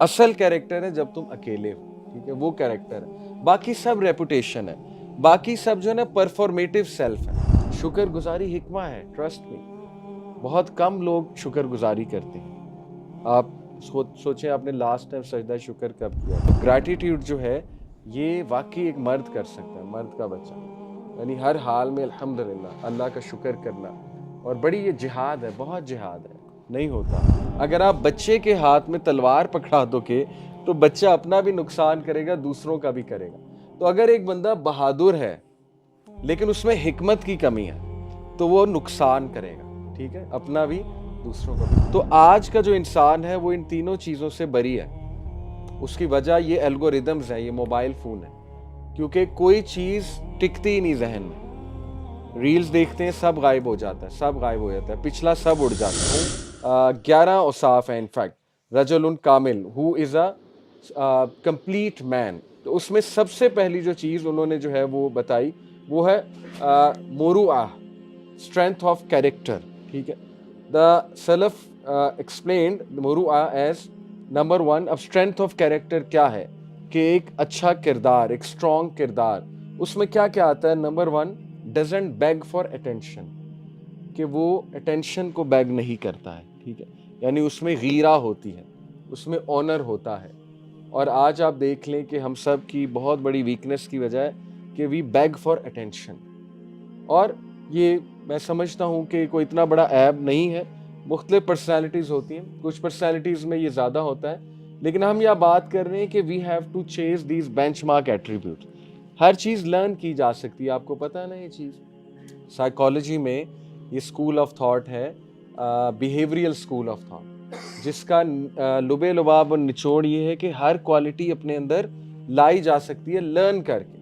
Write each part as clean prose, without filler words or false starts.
اصل کیریکٹر ہے جب تم اکیلے ہو، ٹھیک ہے، وہ کیریکٹر ہے، باقی سب ریپوٹیشن ہے، باقی سب جو ہے نا پرفارمیٹیو سیلف ہے۔ شکر گزاری حکمہ ہے، ٹرسٹ می۔ بہت کم لوگ شکر گزاری کرتے ہیں۔ آپ سوچیں آپ نے لاسٹ ٹائم سجدہ شکر کب کیا؟ تو گریٹیٹیوڈ جو ہے یہ واقعی ایک مرد کر سکتا ہے، مرد کا بچہ، یعنی ہر حال میں الحمدللہ اللہ کا شکر کرنا۔ اور بڑی یہ جہاد ہے، بہت جہاد ہے، نہیں ہوتا۔ اگر آپ بچے کے ہاتھ میں تلوار پکڑا دو گے تو بچہ اپنا بھی نقصان کرے گا، دوسروں کا بھی کرے گا۔ تو اگر ایک بندہ بہادر ہے لیکن اس میں حکمت کی کمی ہے تو وہ نقصان کرے گا، ٹھیک ہے، اپنا بھی دوسروں کا بھی۔ تو آج کا جو انسان ہے وہ ان تینوں چیزوں سے بری ہے۔ اس کی وجہ یہ الگوریدمز ہیں، یہ موبائل فون ہے، کیونکہ کوئی چیز ٹکتی ہی نہیں ذہن میں۔ ریلز دیکھتے ہیں، سب غائب ہو جاتا ہے، سب غائب ہو جاتا ہے، پچھلا سب اڑ جاتا ہے۔ 11 اوصاف ہیں انفیکٹ، رجل کامل ہو از اے کمپلیٹ مین۔ تو اس میں سب سے پہلی جو چیز انہوں نے جو ہے وہ بتائی وہ ہے مروءہ، اسٹرینتھ آف کیریکٹر، ٹھیک ہے۔ دا سلف ایکسپلینڈ مروءہ ایز نمبر 1۔ اب اسٹرینتھ آف کیریکٹر کیا ہے کہ ایک اچھا کردار، ایک اسٹرانگ کردار، اس میں کیا کیا آتا ہے؟ Number 1، doesn't beg for attention, کہ وہ اٹینشن کو بیگ نہیں کرتا ہے، ٹھیک ہے، یعنی اس میں غیرہ ہوتی ہے، اس میں آنر ہوتا ہے۔ اور آج آپ دیکھ لیں کہ ہم سب کی بہت بڑی ویکنس کی وجہ ہے کہ وی بیگ فار اٹینشن۔ اور یہ میں سمجھتا ہوں کہ کوئی اتنا بڑا عیب نہیں ہے، مختلف پرسنالٹیز ہوتی ہیں، کچھ پرسنالٹیز میں یہ زیادہ ہوتا ہے، لیکن ہم یہ بات کر رہے ہیں کہ وی ہیو ٹو چیز دیز بینچ مارک ایٹریبیوٹ۔ ہر چیز لرن کی جا سکتی ہے، آپ کو پتہ ہے نا یہ چیز؟ سائیکالوجی میں یہ اسکول آف تھاٹ ہے، بیہیویئرل اسکول آف تھاٹ، جس کا لبے لباب اور نچوڑ یہ ہے کہ ہر کوالٹی اپنے اندر لائی جا سکتی ہے لرن کر کے۔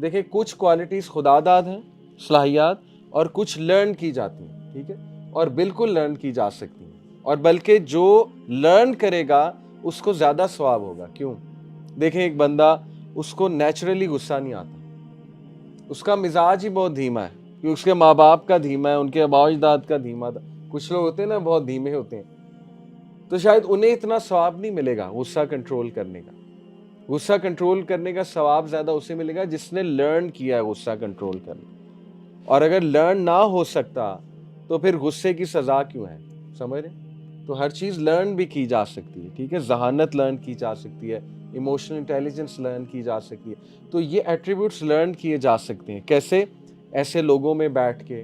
دیکھیں کچھ کوالٹیز خدا داد ہیں، صلاحیات، اور کچھ لرن کی جاتی ہیں، ٹھیک ہے، اور بالکل لرن کی جا سکتی ہیں، اور بلکہ جو لرن کرے گا اس کو زیادہ ثواب ہوگا۔ کیوں؟ دیکھیں ایک بندہ، اس کو نیچرلی غصہ نہیں آتا، اس کا مزاج ہی بہت دھیما ہے، کہ اس کے ماں باپ کا دھیما ہے، ان کے آباء و اجداد کا دھیما تھا۔ کچھ لوگ ہوتے ہیں نا بہت دھیمے ہوتے ہیں، تو شاید انہیں اتنا ثواب نہیں ملے گا غصہ کنٹرول کرنے کا۔ غصہ کنٹرول کرنے کا ثواب زیادہ اسے ملے گا جس نے لرن کیا ہے غصہ کنٹرول کرنا۔ اور اگر لرن نہ ہو سکتا تو پھر غصے کی سزا کیوں ہے؟ سمجھ رہے؟ تو ہر چیز لرن بھی کی جا سکتی ہے، ٹھیک ہے، ذہانت لرن کی جا سکتی ہے، ایموشنل انٹیلیجنس لرن کی جا سکتی ہے۔ تو یہ ایٹریبیوٹس لرن کیے جا سکتے ہیں، کیسے؟ ایسے لوگوں میں بیٹھ کے،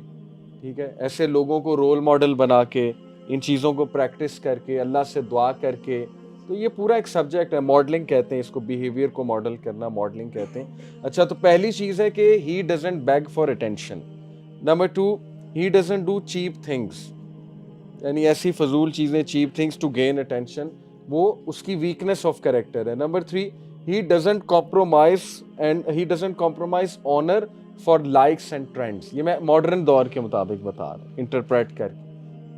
ٹھیک ہے، ایسے لوگوں کو رول ماڈل بنا کے، ان چیزوں کو پریکٹس کر کے، اللہ سے دعا کر کے۔ تو یہ پورا ایک سبجیکٹ ہے، ماڈلنگ کہتے ہیں اس کو، بیہیویئر کو ماڈل کرنا ماڈلنگ کہتے ہیں۔ اچھا، تو پہلی چیز ہے کہ he doesn't beg for attention. Number 2، he doesn't do cheap things, یعنی ایسی فضول چیزیں، cheap things to gain attention, وہ اس کی ویکنس آف کریکٹر ہے۔ Number 3، he doesn't compromise and he doesn't compromise honour for likes and trends. یہ میں ماڈرن دور کے مطابق بتا رہا ہوں انٹرپریٹ کر کے،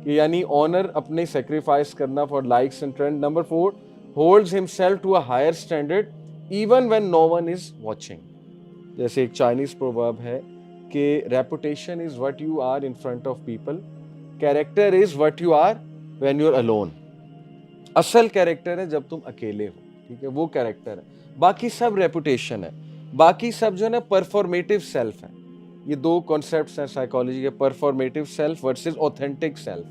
کہ یعنی آنر اپنے سیکریفائس کرنا for likes and trend. Number 4، holds himself to a higher standard even when no one is watching. جیسے ایک چائنیز پروورب ہے کہ reputation is what you are in front of people, character is what you are when you are alone. اصل character ہے جب تم اکیلے ہو، ٹھیک ہے، وہ کیریکٹر ہے، باقی سب ریپوٹیشن ہے، باقی سب جو ہے نا پرفارمیٹیو سیلف ہے۔ یہ دو کانسیپٹس ہیں سائیکالوجی کے، performative self versus authentic self.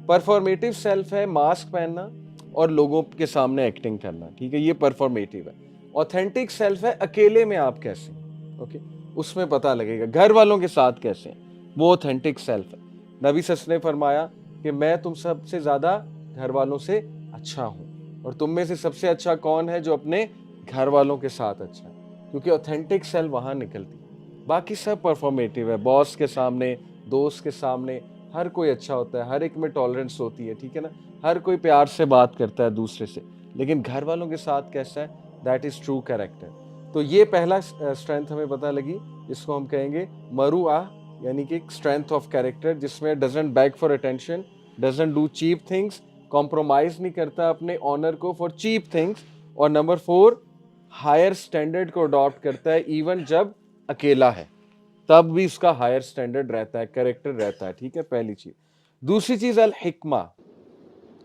Performative self ہے ماسک پہننا اور لوگوں کے سامنے ایکٹنگ کرنا، ٹھیک ہے، یہ پرفارمیٹیو ہے۔ اوتھینٹک سیلف ہے اکیلے میں آپ کیسے ہیں، اوکے، اس میں پتہ لگے گا گھر والوں کے ساتھ کیسے ہیں، وہ اوتھینٹک سیلف ہے۔ نبی صلی اللہ علیہ وسلم نے فرمایا کہ میں تم سب سے زیادہ گھر والوں سے اچھا ہوں، اور تم میں سے سب سے اچھا کون ہے؟ جو اپنے گھر والوں کے ساتھ اچھا ہے، کیونکہ اوتھینٹک سیلف وہاں نکلتی ہے۔ باقی سب پرفارمیٹیو ہے، باس کے سامنے، دوست کے سامنے ہر کوئی اچھا ہوتا ہے، ہر ایک میں ٹالرنس ہوتی ہے، ٹھیک ہے نا، ہر کوئی پیار سے بات کرتا ہے دوسرے سے، لیکن گھر والوں کے ساتھ کیسا ہے؟ That is true character. تو یہ پہلا اسٹرینتھ ہمیں پتہ لگی، جس کو ہم کہیں گے مروءہ، یعنی کہ اسٹرینتھ آف کیریکٹر، جس میں doesn't beg for attention, doesn't do cheap things, compromise نہیں کرتا اپنے آنر کو فار چیپ تھنگس۔ اور نمبر 4، ہائر اسٹینڈرڈ کو اڈاپٹ کرتا ہے ایون جب اکیلا ہے، تب بھی اس کا ہائر اسٹینڈرڈ رہتا ہے، کریکٹر رہتا ہے، ٹھیک ہے، پہلی چیز۔ دوسری چیز الحکمہ،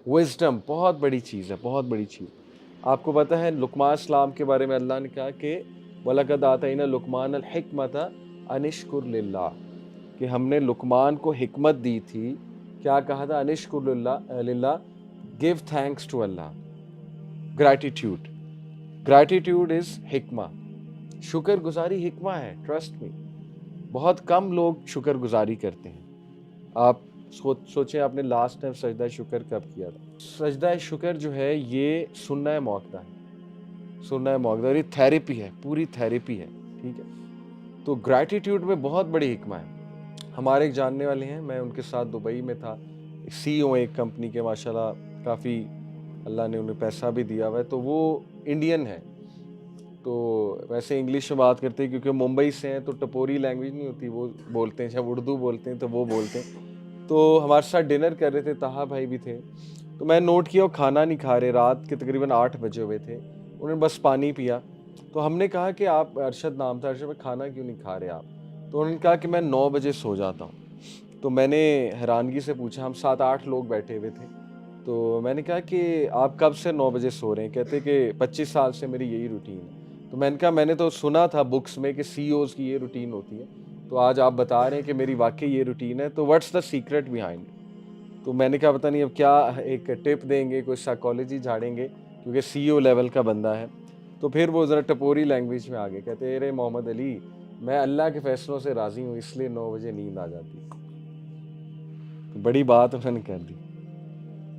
وزڈم، بہت بڑی چیز ہے، بہت بڑی چیز۔ آپ کو پتہ ہے لقمان السلام کے بارے میں اللہ نے کہا کہ وَلَقَدْ آتَيْنَا لُقْمَانَ الْحِكْمَةَ أَنِ اشْكُرْ لِلَّهِ، کہ ہم نے لقمان کو حکمت دی تھی، کیا کہا تھا؟ أَنِ اشْكُرْ لِلَّهِ، give thanks to Allah، gratitude، gratitude is حکمہ، شکر گزاری حکمہ ہے، ٹرسٹ می۔ بہت کم لوگ شکر گزاری کرتے ہیں۔ آپ سوچیں آپ نے لاسٹ ٹائم سجدہ شکر کب کیا تھا؟ سجدہ شکر جو ہے یہ سنہ موقع ہے، سنہ موقع، اور یہ تھیریپی ہے، پوری تھیریپی ہے، ٹھیک ہے؟ تو گریٹیٹیوڈ میں بہت بڑی حکمہ ہے۔ ہمارے ایک جاننے والے ہیں، میں ان کے ساتھ دبئی میں تھا، سی او ایک کمپنی کے، ماشاءاللہ کافی اللہ نے انہیں پیسہ بھی دیا ہوا ہے، تو وہ انڈین ہے، تو ویسے انگلش میں بات کرتے ہیں کیونکہ ممبئی سے ہیں، تو ٹپوری لینگویج نہیں ہوتی، وہ بولتے ہیں، جب اردو بولتے ہیں تو وہ بولتے ہیں۔ تو ہمارے ساتھ ڈنر کر رہے تھے، طہا بھائی بھی تھے، تو میں نوٹ کیا وہ کھانا نہیں کھا رہے، رات کے تقریباً 8 بجے ہوئے تھے، انہوں نے بس پانی پیا۔ تو ہم نے کہا کہ آپ، ارشد نام تھا، ارشد میں کھانا کیوں نہیں کھا رہے آپ؟ تو انہوں نے کہا کہ میں 9 بجے سو جاتا ہوں۔ تو میں نے حیرانگی سے پوچھا، ہم 7-8 لوگ بیٹھے ہوئے تھے، تو میں نے کہا کہ آپ کب سے 9 بجے سو رہے ہیں؟ کہتے کہ 25 سال سے میری یہی روٹین ہے۔ تو میں نے کہا میں نے تو سنا تھا بکس میں کہ سی اوز کی یہ روٹین ہوتی ہے، تو آج آپ بتا رہے ہیں کہ میری واقعی یہ روٹین ہے، تو واٹس دا سیکرٹ بیہائنڈ؟ تو میں نے کہا پتہ نہیں اب کیا ایک ٹپ دیں گے، کوئی سائیکالوجی جھاڑیں گے، کیونکہ سی او لیول کا بندہ ہے۔ تو پھر وہ ذرا ٹپوری لینگویج میں آگے کہتے ارے محمد علی، میں اللہ کے فیصلوں سے راضی ہوں، اس لیے 9 بجے نیند آ جاتی ہے۔ تو بڑی بات انہوں نے کر دی،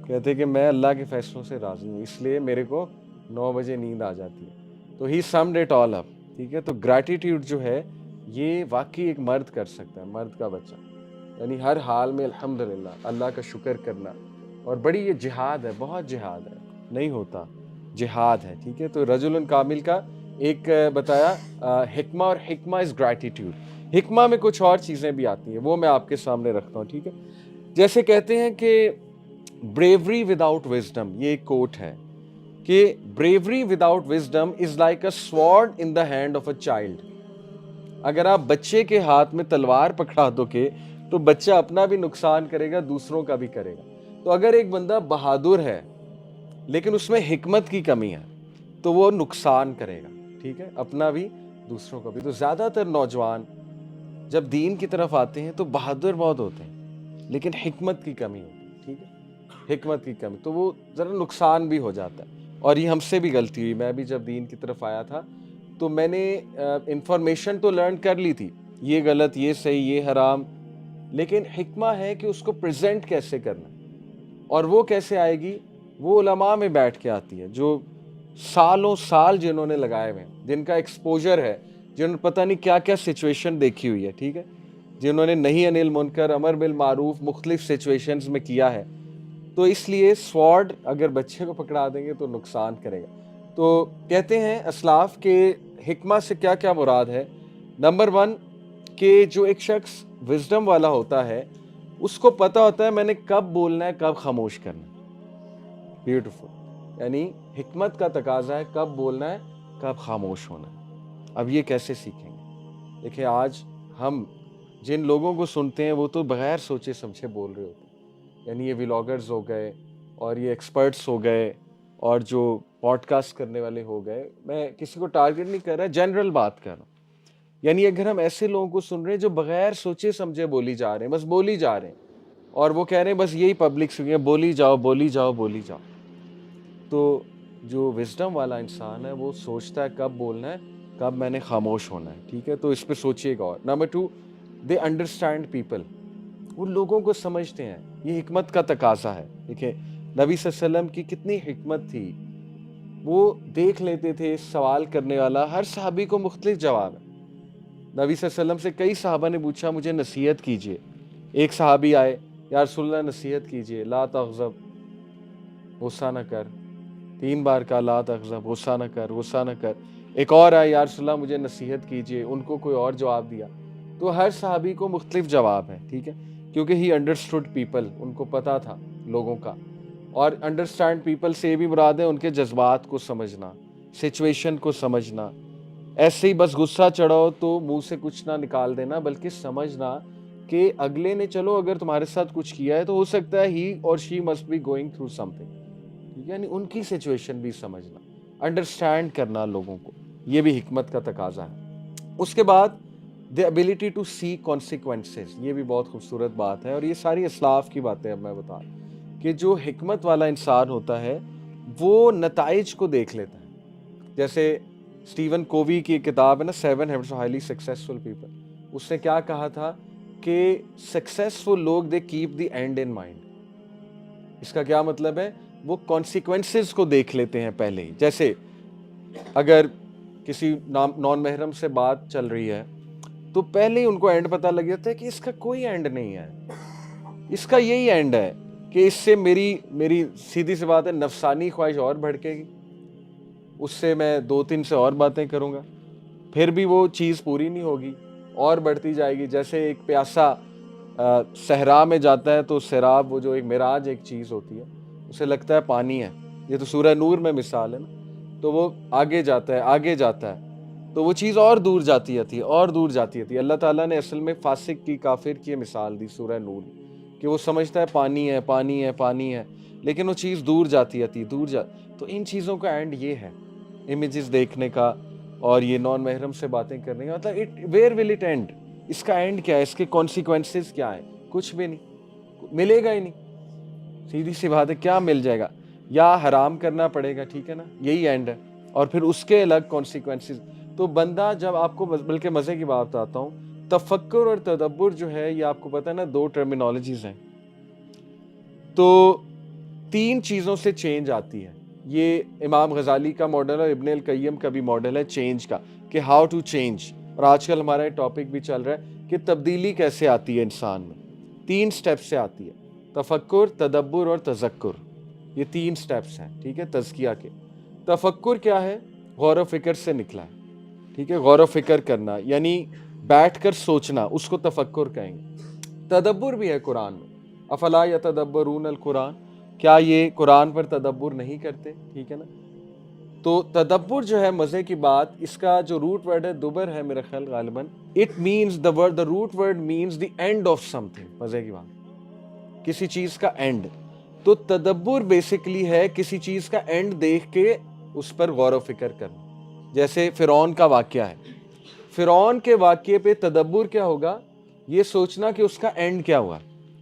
کہتے کہ میں اللہ کے فیصلوں سے راضی ہوں، اس لیے میرے کو 9 بجے نیند آ جاتی ہے۔ تو ہی سمڈ اٹ آل اپ، ٹھیک ہے؟ تو گریٹیٹیوڈ جو ہے یہ واقعی ایک مرد کر سکتا ہے، مرد کا بچہ، یعنی ہر حال میں الحمدللہ اللہ کا شکر کرنا، اور بڑی یہ جہاد ہے، بہت جہاد ہے، نہیں ہوتا، جہاد ہے، ٹھیک ہے؟ تو رجل کامل کا ایک بتایا حکمہ، اور حکمہ از گریٹیٹیوڈ۔ حکمہ میں کچھ اور چیزیں بھی آتی ہیں، وہ میں آپ کے سامنے رکھتا ہوں، ٹھیک ہے؟ جیسے کہتے ہیں کہ bravery without wisdom، یہ ایک کوٹ ہے کہ bravery without wisdom is like a sword in the hand of a child۔ اگر آپ بچے کے ہاتھ میں تلوار پکڑا دو گے تو بچہ اپنا بھی نقصان کرے گا، دوسروں کا بھی کرے گا۔ تو اگر ایک بندہ بہادر ہے لیکن اس میں حکمت کی کمی ہے تو وہ نقصان کرے گا، ٹھیک ہے؟ اپنا بھی دوسروں کا بھی۔ تو زیادہ تر نوجوان جب دین کی طرف آتے ہیں تو بہادر بہت ہوتے ہیں لیکن حکمت کی کمی ہوتی ہے، ٹھیک ہے؟ حکمت کی کمی، تو وہ ذرا نقصان بھی ہو جاتا ہے، اور یہ ہم سے بھی غلطی ہوئی۔ میں بھی جب دین کی طرف آیا تھا تو میں نے انفارمیشن تو لرن کر لی تھی، یہ غلط، یہ صحیح، یہ حرام، لیکن حکمہ ہے کہ اس کو پریزنٹ کیسے کرنا، اور وہ کیسے آئے گی؟ وہ علماء میں بیٹھ کے آتی ہے، جو سالوں سال جنہوں نے لگائے ہوئے ہیں، جن کا ایکسپوجر ہے، جنہوں نے پتہ نہیں کیا کیا سچویشن دیکھی ہوئی ہے، ٹھیک ہے؟ جنہوں نے نہیں انل منکر، امر بالمعروف مختلف سچویشنز میں کیا ہے۔ تو اس لیے سوارڈ اگر بچے کو پکڑا دیں گے تو نقصان کرے گا۔ تو کہتے ہیں اسلاف کے حکمہ سے کیا کیا مراد ہے؟ نمبر 1 کہ جو ایک شخص وزڈم والا ہوتا ہے اس کو پتہ ہوتا ہے میں نے کب بولنا ہے، کب خاموش کرنا ہے۔ بیوٹیفل، یعنی حکمت کا تقاضا ہے کب بولنا ہے، کب خاموش ہونا ہے۔ اب یہ کیسے سیکھیں گے؟ دیکھیں آج ہم جن لوگوں کو سنتے ہیں وہ تو بغیر سوچے سمجھے بول رہے ہوتے ہیں، یعنی یہ ولاگرز ہو گئے، اور یہ ایکسپرٹس ہو گئے، اور جو پوڈ کاسٹ کرنے والے ہو گئے، میں کسی کو ٹارگٹ نہیں کر رہا، جنرل بات کر رہا ہوں۔ یعنی اگر ہم ایسے لوگوں کو سن رہے ہیں جو بغیر سوچے سمجھے بولی جا رہے ہیں، بس بولی جا رہے ہیں، اور وہ کہہ رہے ہیں بس یہی پبلک سے بولی جاؤ بولی جاؤ بولی جاؤ، تو جو وزڈم والا انسان ہے وہ سوچتا ہے کب بولنا ہے، کب میں نے خاموش ہونا ہے، ٹھیک ہے؟ تو اس پہ سوچیے گا۔ اور نمبر 2، دے انڈرسٹینڈ پیپل، وہ لوگوں کو سمجھتے ہیں، یہ حکمت کا تقاضا ہے۔ دیکھیں نبی صلی اللہ علیہ وسلم کی کتنی حکمت تھی، وہ دیکھ لیتے تھے سوال کرنے والا، ہر صحابی کو مختلف جواب ہے۔ نبی صلی اللہ علیہ وسلم سے کئی صحابہ نے پوچھا مجھے نصیحت کیجئے، ایک صحابی آئے، یا رسول اللہ نصیحت کیجئے، لا تغضب، غصہ نہ کر، 3 بار کہا لا تغضب، غصہ نہ کر، غصہ نہ کر۔ ایک اور آئے، یا رسول اللہ مجھے نصیحت کیجئے، ان کو کوئی اور جواب دیا۔ تو ہر صحابی کو مختلف جواب ہے، ٹھیک ہے؟ کیونکہ ہی انڈرسٹوڈ پیپل، ان کو پتا تھا لوگوں کا۔ اور انڈرسٹینڈ پیپل سے یہ بھی مراد ہے ان کے جذبات کو سمجھنا، سچویشن کو سمجھنا۔ ایسے ہی بس غصہ چڑھاؤ تو منہ سے کچھ نہ نکال دینا، بلکہ سمجھنا کہ اگلے نے چلو اگر تمہارے ساتھ کچھ کیا ہے تو ہو سکتا ہے ہی اور she must be going through something, یعنی ان کی سچویشن بھی سمجھنا, انڈرسٹینڈ کرنا لوگوں کو, یہ بھی حکمت کا تقاضا ہے. اس کے بعد the ability to see consequences, یہ بھی بہت خوبصورت بات ہے, اور یہ ساری اسلاف کی باتیں اب میں بتا رہا ہوں کہ جو حکمت والا انسان ہوتا ہے وہ نتائج کو دیکھ لیتا ہے. جیسے اسٹیون کووی کی کتاب ہے نا, 7 Habits of Highly Successful People, اس نے کیا کہا تھا کہ سکسیسفل لوگ they keep the end in mind. اس کا کیا مطلب ہے, وہ کانسیکوینسز کو دیکھ لیتے ہیں پہلے ہی. جیسے اگر کسی نان محرم سے بات چل رہی ہے تو پہلے ہی ان کو اینڈ پتہ لگ جاتا ہے کہ اس کا کوئی اینڈ نہیں ہے, اس کا یہی اینڈ ہے کہ اس سے میری سیدھی سی بات ہے نفسانی خواہش اور بھڑکے گی, اس سے میں 2-3 سے اور باتیں کروں گا, پھر بھی وہ چیز پوری نہیں ہوگی, اور بڑھتی جائے گی. جیسے ایک پیاسا صحرا میں جاتا ہے تو سیراب, وہ جو ایک معراج ایک چیز ہوتی ہے, اسے لگتا ہے پانی ہے, یہ تو سورہ نور میں مثال ہے نا, تو وہ آگے جاتا ہے تو وہ چیز اور دور جاتی ہے اور دور جاتی ہے. اللہ تعالیٰ نے اصل میں فاسق کی, کافر کی مثال دی سورہ نور کہ وہ سمجھتا ہے پانی ہے, لیکن وہ چیز دور جاتی ہے. تو ان چیزوں کا اینڈ یہ ہے, امیجز دیکھنے کا اور یہ نان محرم سے باتیں کرنے کا, مطلب ویئر ول اٹ اینڈ, اس کا اینڈ کیا ہے, اس کے کانسیکوینسز کیا ہیں, کچھ بھی نہیں, ملے گا ہی نہیں. سیدھی سی بات ہے, کیا مل جائے گا, یا حرام کرنا پڑے گا, ٹھیک ہے نا, یہی اینڈ ہے, اور پھر اس کے الگ کانسیکوینسز. تو بندہ جب آپ کو, بلکہ مزے کی بات بتاتا ہوں, تفکر اور تدبر جو ہے یہ آپ کو پتہ ہے نا 2 ٹرمینالوجیز ہیں, تو 3 چیزوں سے چینج آتی ہے. یہ امام غزالی کا ماڈل اور ابن القیم کا بھی ماڈل ہے چینج کا, کہ ہاؤ ٹو چینج. اور آج کل ہمارا ٹاپک بھی چل رہا ہے کہ تبدیلی کیسے آتی ہے انسان میں. 3 سٹیپ سے آتی ہے, تفکر, تدبر اور تذکر, یہ 3 سٹیپس ہیں, ٹھیک ہے, تزکیہ کے. تفکر کیا ہے, غور و فکر سے نکلا ہے, ٹھیک ہے, غور و فکر کرنا یعنی بیٹھ کر سوچنا, اس کو تفکر کہیں گے. تدبر بھی ہے قرآن میں, افلا یتدبرون القرآن, کیا یہ قرآن پر تدبر نہیں کرتے, ٹھیک ہے نا. تو تدبر جو ہے, مزے کی بات, اس کا جو روٹ ورڈ ہے دبر ہے میرا خیال غالباً, it means the root word means the end of something. مزے کی بات, کسی چیز کا اینڈ. تو تدبر بیسیکلی ہے کسی چیز کا اینڈ دیکھ کے اس پر غور و فکر کرنا. جیسے فرعون کا واقعہ ہے, فرعون کے واقعے پہ تدبر کیا ہوگا, یہ سوچنا کہ اس کا اینڈ کیا ہوا,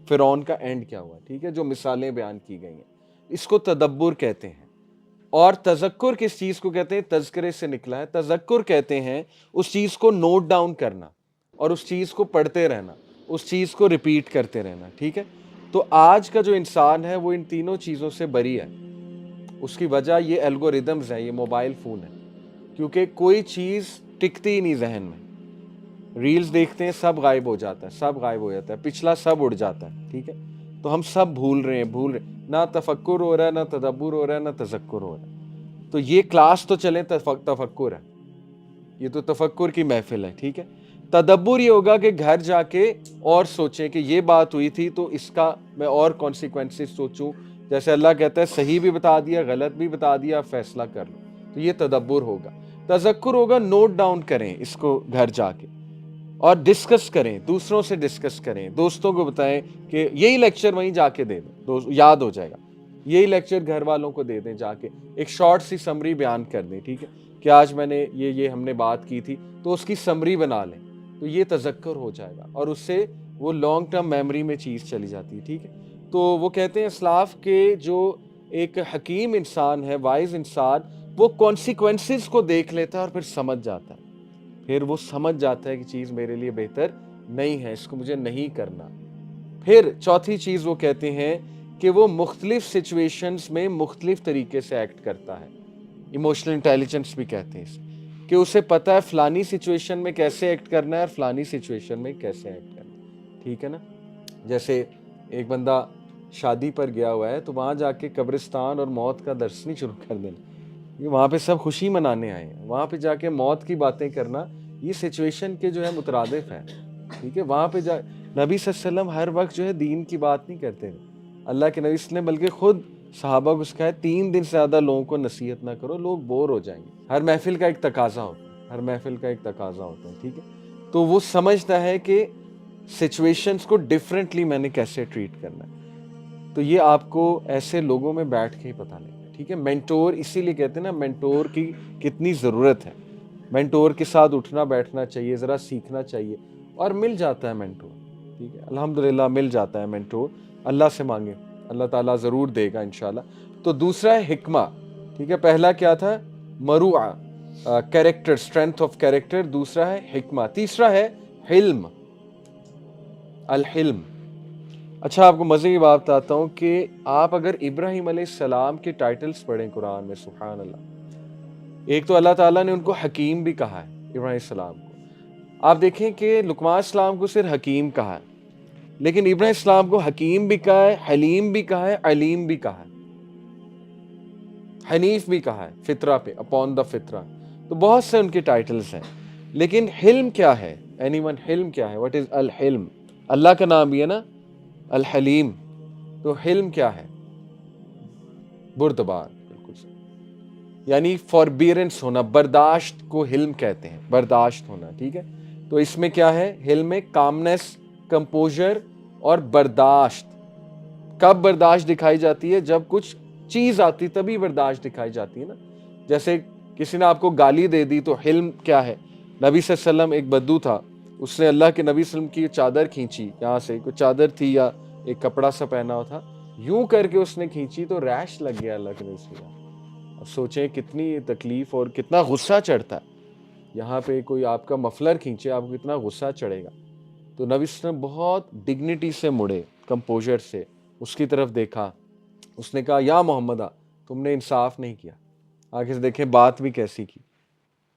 فرعون کا اینڈ کیا ہوا, ٹھیک ہے, جو مثالیں بیان کی گئی ہیں, اس کو تدبر کہتے ہیں. اور تذکر کس چیز کو کہتے ہیں, تذکرے سے نکلا ہے. تذکر کہتے ہیں اس چیز کو نوٹ ڈاؤن کرنا اور اس چیز کو پڑھتے رہنا, اس چیز کو ریپیٹ کرتے رہنا, ٹھیک ہے. تو آج کا جو انسان ہے وہ ان تینوں چیزوں سے بری ہے. اس کی وجہ یہ الگوریدمز ہیں, یہ موبائل فون ہے, کیونکہ کوئی چیز ٹکتی ہی نہیں ذہن میں. ریلز دیکھتے ہیں, سب غائب ہو جاتا ہے, پچھلا سب اڑ جاتا ہے, ٹھیک ہے. تو ہم سب بھول رہے ہیں, نہ تفکر ہو رہا ہے, نہ تدبر ہو رہا ہے, نہ تذکر ہو رہا ہے. تو یہ کلاس تو چلے تفکر ہے, یہ تو تفکر کی محفل ہے, ٹھیک ہے. تدبر یہ ہوگا کہ گھر جا کے اور سوچیں کہ یہ بات ہوئی تھی تو اس کا میں اور کانسیکوینسز سوچوں. جیسے اللہ کہتا ہے صحیح بھی بتا دیا, غلط بھی بتا دیا, فیصلہ کر لو. تو یہ تدبر ہوگا. تذکر ہوگا, نوٹ ڈاؤن کریں اس کو گھر جا کے اور ڈسکس کریں, دوسروں سے ڈسکس کریں, دوستوں کو بتائیں کہ یہی لیکچر وہیں جا کے دے دیں, یاد ہو جائے گا. یہی لیکچر گھر والوں کو دے دیں, جا کے ایک شارٹ سی سمری بیان کر دیں, ٹھیک ہے, کہ آج میں نے یہ ہم نے بات کی تھی, تو اس کی سمری بنا لیں. تو یہ تذکر ہو جائے گا اور اس سے وہ لانگ ٹرم میموری میں چیز چلی جاتی ہے, ٹھیک ہے. تو وہ کہتے ہیں اسلاف کے جو ایک حکیم انسان ہے, وائز انسان, وہ کانسیکوینسز کو دیکھ لیتا ہے اور پھر سمجھ جاتا ہے. پھر وہ سمجھ جاتا ہے کہ چیز میرے لیے بہتر نہیں ہے, اس کو مجھے نہیں کرنا. پھر چوتھی چیز وہ کہتے ہیں کہ وہ مختلف سچویشنز میں مختلف طریقے سے ایکٹ کرتا ہے. ایموشنل انٹیلیجنس بھی کہتے ہیں اس, کہ اسے پتہ ہے فلانی سچویشن میں کیسے ایکٹ کرنا ہے اور فلانی سچویشن میں کیسے ایکٹ کرنا ہے, ٹھیک ہے نا. جیسے ایک بندہ شادی پر گیا ہوا ہے, تو وہاں جا کے قبرستان اور موت کا درس نہیں شروع کر دینا, وہاں پہ سب خوشی منانے آئے ہیں, وہاں پہ جا کے موت کی باتیں کرنا یہ سچویشن کے جو ہے مترادف ہے, ٹھیک ہے. وہاں پہ نبی صلی اللہ علیہ وسلم ہر وقت جو ہے دین کی بات نہیں کرتے تھے. اللہ کے نبی نے بلکہ خود صحابہ کو سکھایا 3 دن سے زیادہ لوگوں کو نصیحت نہ کرو, لوگ بور ہو جائیں گے. ہر محفل کا ایک تقاضا ہوتا ہے, ٹھیک ہے. تو وہ سمجھتا ہے کہ سچویشنز کو ڈیفرنٹلی میں نے کیسے ٹریٹ کرنا ہے. تو یہ آپ کو ایسے لوگوں میں بیٹھ کے ہی پتہ لگے گا. ٹھیک ہے. مینٹور اسی لیے کہتے ہیں نا مینٹور کی کتنی ضرورت ہے. مینٹور کے ساتھ اٹھنا بیٹھنا چاہیے, ذرا سیکھنا چاہیے, اور مل جاتا ہے مینٹور. ٹھیک ہے, الحمدللہ مل جاتا ہے مینٹور. اللہ سے مانگے, اللہ تعالیٰ ضرور دے گا انشاءاللہ. تو دوسرا ہے حکمہ. ٹھیک ہے, پہلا کیا تھا, مروعہ, کیریکٹر, اسٹرینتھ آف کیریکٹر. دوسرا ہے حکمہ. تیسرا ہے حلم, الحلم. اچھا, آپ کو مزے کی بات بتاتا ہوں کہ آپ اگر ابراہیم علیہ السلام کے ٹائٹلز پڑھیں قرآن میں, سبحان اللہ, ایک تو اللہ تعالیٰ نے ان کو حکیم بھی کہا ہے, ابراہیم السلام کو. آپ دیکھیں کہ لقمان السلام کو صرف حکیم کہا ہے, لیکن ابراہیم السلام کو حکیم بھی کہا ہے, حلیم بھی کہا ہے, علیم بھی کہا ہے, حنیف بھی کہا ہے, فطرہ پہ, اپون دا فطرہ. تو بہت سے ان کے ٹائٹلز ہیں. لیکن حلم کیا ہے, اینی ون, حلم کیا ہے, واٹ از الحلم؟ اللہ کا نام بھی ہے نا الحلیم. تو حلم کیا ہے؟ بردبار, بالکل صحیح. یعنی فوربیرنس ہونا, برداشت کو حلم کہتے ہیں, برداشت ہونا. ٹھیک ہے, تو اس میں کیا ہے, حلم میں کامنس, کمپوزر اور برداشت. کب برداشت دکھائی جاتی ہے؟ جب کچھ چیز آتی تبھی برداشت دکھائی جاتی ہے نا. جیسے کسی نے آپ کو گالی دے دی تو حلم کیا ہے؟ نبی صلی اللہ علیہ وسلم, ایک بدو تھا, اس نے اللہ کے نبی صلی اللہ علیہ وسلم کی چادر کھینچی, یہاں سے کوئی چادر تھی یا ایک کپڑا سا پہنا ہوا تھا, یوں کر کے اس نے کھینچی تو ریش لگ گیا اللہ کے نبی صلی اللہ علیہ وسلم. اب سوچیں کتنی تکلیف اور کتنا غصہ چڑھتا ہے. یہاں پہ کوئی آپ کا مفلر کھینچے, آپ کو کتنا غصہ چڑھے گا. تو نبی صلی اللہ علیہ وسلم بہت ڈگنیٹی سے مڑے, کمپوزر سے, اس کی طرف دیکھا, اس نے کہا یا محمدہ تم نے انصاف نہیں کیا. آگے سے دیکھیں بات بھی کیسی کی.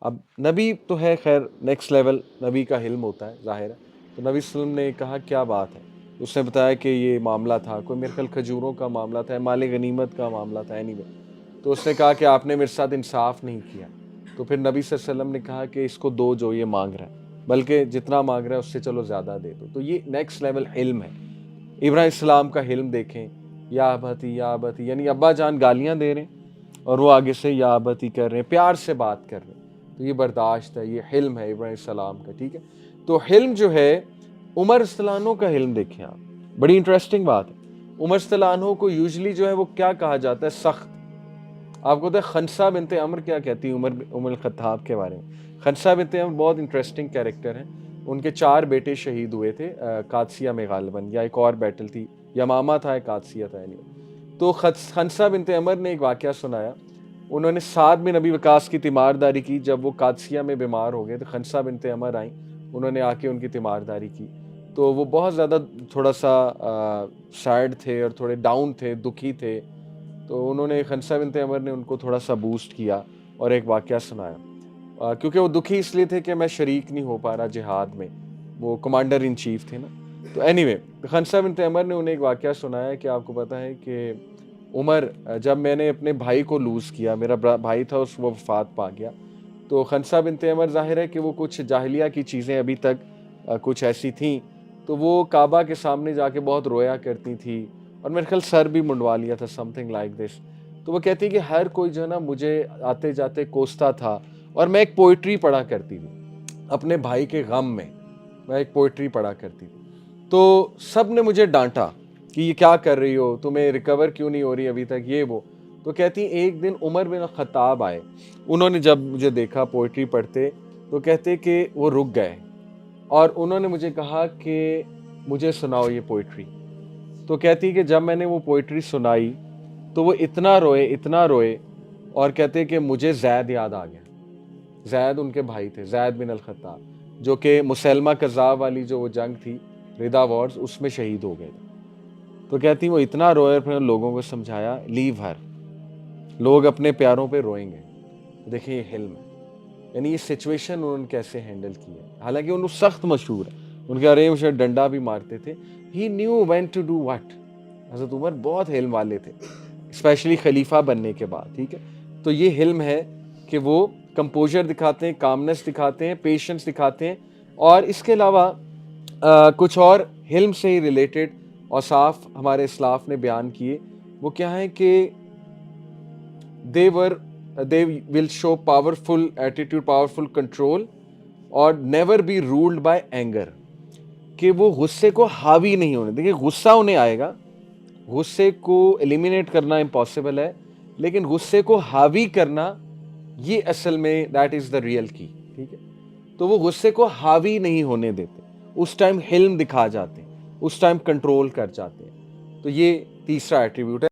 اب نبی تو ہے, خیر نیکسٹ لیول نبی کا حلم ہوتا ہے, ظاہر ہے. تو نبی صلی اللہ علیہ وسلم نے کہا کیا بات ہے؟ اس نے بتایا کہ یہ معاملہ تھا, کوئی میرے خیال کھجوروں کا معاملہ تھا, مال غنیمت کا معاملہ تھا, اینی وے. تو اس نے کہا کہ آپ نے میرے ساتھ انصاف نہیں کیا. تو پھر نبی صلی اللہ علیہ وسلم نے کہا کہ اس کو دو جو یہ مانگ رہا ہے, بلکہ جتنا مانگ رہا ہے اس سے چلو زیادہ دے دو. تو یہ نیکسٹ لیول حلم ہے. ابراہیم السلام کا حلم دیکھیں, یا ابتی یا ابتی, یعنی ابا جان گالیاں دے رہے ہیں اور وہ آگے سے یا ابتی کر رہے ہیں, پیار سے بات کر رہے ہیں. تو یہ برداشت ہے, یہ حلم ہے ابراہیم السلام کا. ٹھیک ہے, تو حلم جو ہے, عمر رضی اللہ عنہ کا حلم دیکھیں آپ, بڑی انٹرسٹنگ بات ہے. عمر رضی اللہ عنہ کو یوزلی جو ہے وہ کیا کہا جاتا ہے, سخت. آپ کو پتہ ہے خنسہ بنت عمر کیا کہتی ہے عمر الخطاب کے بارے میں؟ خنسہ بنت عمر بہت انٹرسٹنگ کیریکٹر ہیں. ان کے 4 بیٹے شہید ہوئے تھے قادسیہ میں غالباً, یا ایک اور بیٹل تھی, یمامہ تھا یا قادسیہ تھا. تو خنسہ بنت عمر نے ایک واقعہ سنایا. انہوں نے سعد بن ابی وقاص کی تیمارداری کی. جب وہ قادسیہ میں بیمار ہو گئے تو خنسہ بنت عمر آئیں, انہوں نے آ کے ان کی تیمارداری کی. تو وہ بہت زیادہ تھوڑا سا سیڈ تھے اور تھوڑے ڈاؤن تھے, دکھی تھے. تو انہوں نے, خنسہ بنت عمر نے ان کو تھوڑا سا بوسٹ کیا اور ایک واقعہ سنایا, کیونکہ وہ دکھی اس لیے تھے کہ میں شریک نہیں ہو پا رہا جہاد میں, وہ کمانڈر ان چیف تھے نا. تو اینی وے, خنسہ بنت عمر نے انہیں ایک واقعہ سنایا کہ آپ کو پتہ ہے کہ عمر, جب میں نے اپنے بھائی کو لوز کیا, میرا بھائی تھا اس وہ وفات پا گیا, تو خنسہ بنت عمر ظاہر ہے کہ وہ کچھ جاہلیہ کی چیزیں ابھی تک کچھ ایسی تھیں, تو وہ کعبہ کے سامنے جا کے بہت رویا کرتی تھی, اور میرے خیال سر بھی منڈوا لیا تھا, سم تھنگ لائک دس. تو وہ کہتی کہ ہر کوئی جو ہے نا مجھے آتے جاتے کوستا تھا, اور میں ایک پوئٹری پڑھا کرتی تھی اپنے بھائی کے غم میں, میں ایک پوئٹری پڑھا کرتی تھی. تو سب نے مجھے ڈانٹا کہ یہ کیا کر رہی ہو, تمہیں ریکور کیوں نہیں ہو رہی ابھی تک, یہ وہ. تو کہتی ایک دن عمر بن الخطاب آئے, انہوں نے جب مجھے دیکھا پوئٹری پڑھتے تو کہتے کہ وہ رک گئے, اور انہوں نے مجھے کہا کہ مجھے سناؤ یہ پوئٹری. تو کہتی کہ جب میں نے وہ پوئٹری سنائی تو وہ اتنا روئے, اور کہتے کہ مجھے زید یاد آ گیا. زید ان کے بھائی تھے, زید بن الخطاب, جو کہ مسلمہ کذاب والی جو وہ جنگ تھی, ردا وارز, اس میں شہید ہو گئے تھے. تو کہتی وہ اتنا روئے, پھر لوگوں کو سمجھایا لیو ہر, لوگ اپنے پیاروں پہ روئیں گے. دیکھیں یہ حلم ہے, یعنی یہ سچویشن انہوں نے کیسے ہینڈل کی ہے. حالانکہ انہوں سخت مشہور ہے, ان کے ارے مجھے ڈنڈا بھی مارتے تھے. He knew when to do what. Hazrat Umar بہت حلم والے تھے, اسپیشلی خلیفہ بننے کے بعد. ٹھیک ہے, تو یہ حلم ہے کہ وہ کمپوزر دکھاتے ہیں, کامنس دکھاتے ہیں, پیشنس دکھاتے ہیں. اور اس کے علاوہ کچھ اور حلم سے ہی ریلیٹڈ اوصاف ہمارے اسلاف نے بیان کیے. وہ کیا ہے کہ they will show powerful attitude, powerful control, اور never be ruled by anger. کہ وہ غصے کو حاوی نہیں ہونے. دیکھیں غصہ انہیں آئے گا, غصے کو ایلیمینیٹ کرنا امپاسبل ہے, لیکن غصے کو حاوی کرنا یہ اصل میں دیٹ از دا ریئل کی. ٹھیک ہے, تو وہ غصے کو حاوی نہیں ہونے دیتے, اس ٹائم حلم دکھا جاتے ہیں, اس ٹائم کنٹرول کر جاتے ہیں. تو یہ تیسرا ایٹریبیوٹ ہے.